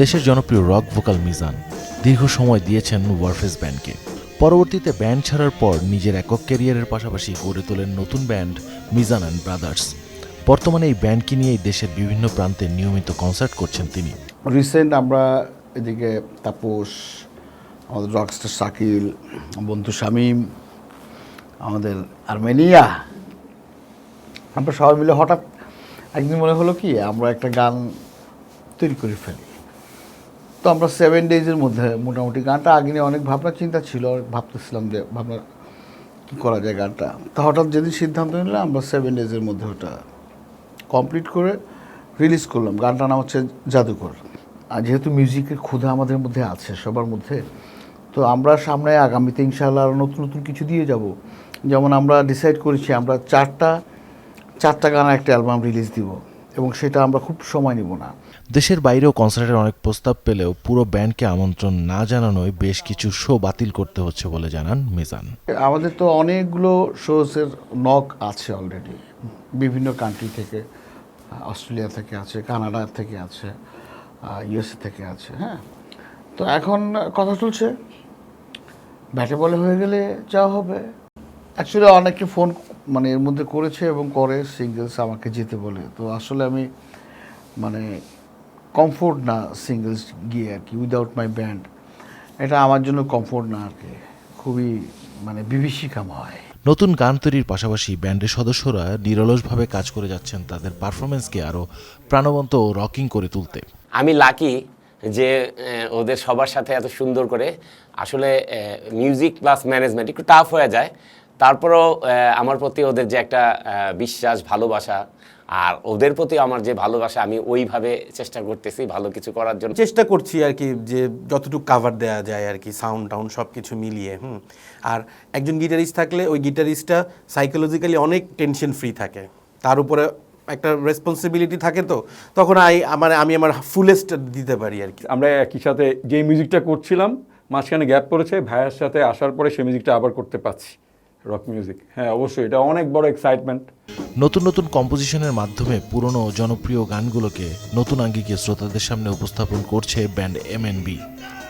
দেশের জনপ্রিয় rock vocal Mizan দীর্ঘ সময় দিয়েছেন ওয়ারফেজ ব্যান্ডকে। পরবর্তীতে ব্যান্ড ছাড়ার পর নিজের একক ক্যারিয়ারের পাশাপাশি গড়ে তোলেন নতুন ব্যান্ড মিজান অ্যান্ড ব্রাদার্স। বর্তমানে এই ব্যান্ডকে নিয়েই দেশের বিভিন্ন প্রান্তে নিয়মিত কনসার্ট করছেন তিনি। রিসেন্ট আমরা এদিকে তাপস, আমাদের রকস্টার শাকিল, বন্ধু শামীম, আমাদের আর্মেনিয়া, আমরা সবাই মিলে হঠাৎ একদিন মনে হলো কি আমরা একটা গান তৈরি করে ফেলি। তো আমরা 7 ডেজের মধ্যে মোটামুটি গানটা আগে নিয়ে অনেক ভাবনা চিন্তা ছিল, ভাবতেছিলাম যে ভাবনা কী করা যায় গানটা। তো হঠাৎ যেদিন সিদ্ধান্ত নিলাম আমরা 7 ডেজের মধ্যে ওটা কমপ্লিট করে রিলিজ করলাম। গানটার নাম হচ্ছে জাদুকর। আর যেহেতু মিউজিকের ক্ষুধা আমাদের মধ্যে আছে সবার মধ্যে, তো আমরা সামনে আগামীতে ইনশাআল্লাহ আরও নতুন নতুন কিছু দিয়ে যাব। যেমন আমরা ডিসাইড করেছি আমরা চারটা গানের একটা অ্যালবাম রিলিজ দিব, এবং সেটা আমরা খুব সময় নিব না। দেশের বাইরেও কনসার্টের অনেক প্রস্তাব পেলেও পুরো ব্যান্ডকে আমন্ত্রণ না জানানোয় বেশ কিছু শো বাতিল করতে হচ্ছে বলে জানান মিজান। আমাদের তো অনেকগুলো শোসের নক আছে অলরেডি, বিভিন্ন কান্ট্রি থেকে, অস্ট্রেলিয়া থেকে আছে, কানাডা থেকে আছে, ইউএসএ থেকে আছে। হ্যাঁ, তো এখন কথা চলছে, ব্যাটে বলে হয়ে গেলে যাওয়া হবে। অ্যাকচুয়ালি অনেকে ফোন মানে এর মধ্যে করেছে এবং করে সিঙ্গেলস আমাকে যেতে বলে। তো আসলে আমি মানে কমফোর্ট না সিঙ্গেলস গিয়ে আর কি, উইদাউট মাই ব্যান্ড এটা আমার জন্য কমফোর্ট না আর কি, খুবই মানে বিভীষিকাময়। নতুন গান তৈরির পাশাপাশি ব্যান্ডের সদস্যরা নিরলসভাবে কাজ করে যাচ্ছেন তাদের পারফরমেন্সকে আরও প্রাণবন্ত ও রকিং করে তুলতে। আমি লাকি যে ওদের সবার সাথে এত সুন্দর করে, আসলে মিউজিক প্লাস ম্যানেজমেন্ট একটু টাফ হয়ে যায়, তারপরেও আমার প্রতি ওদের যে একটা বিশ্বাস, ভালোবাসা, আর ওদের প্রতি আমার যে ভালোবাসা, আমি ওইভাবে চেষ্টা করতেছি ভালো কিছু করার জন্য। চেষ্টা করছি আর কি, যে যতটুকু কাভার দেওয়া যায় আর কি, সাউন্ড টাউন্ড সব কিছু মিলিয়ে। আর একজন গিটারিস্ট থাকলে ওই গিটারিস্টটা সাইকোলজিক্যালি অনেক টেনশন ফ্রি থাকে, তার উপরে একটা রেসপন্সিবিলিটি থাকে, তো তখন আমি আমার ফুলেস্ট দিতে পারি আর কি। আমরা একই সাথে যে মিউজিকটা করছিলাম, মাঝখানে গ্যাপ পড়েছে, ভাইয়ার সাথে আসার পরে সেই মিউজিকটা আবার করতে পারছি, রক মিউজিক। হ্যাঁ, অবশ্যই এটা অনেক বড় এক্সাইটমেন্ট। নতুন নতুন কম্পোজিশনের মাধ্যমে পুরনো জনপ্রিয় গানগুলোকে নতুন আঙ্গিকে শ্রোতাদের সামনে উপস্থাপন করছে ব্যান্ড এমএনবি।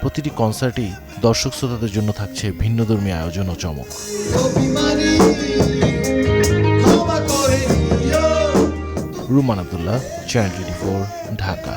প্রতিটি কনসার্টই দর্শক শ্রোতাদের জন্য থাকছে ভিন্নধর্মী আয়োজন ও চমক। রুমান আব্দুল্লাহ, চ্যানেল 24, ঢাকা।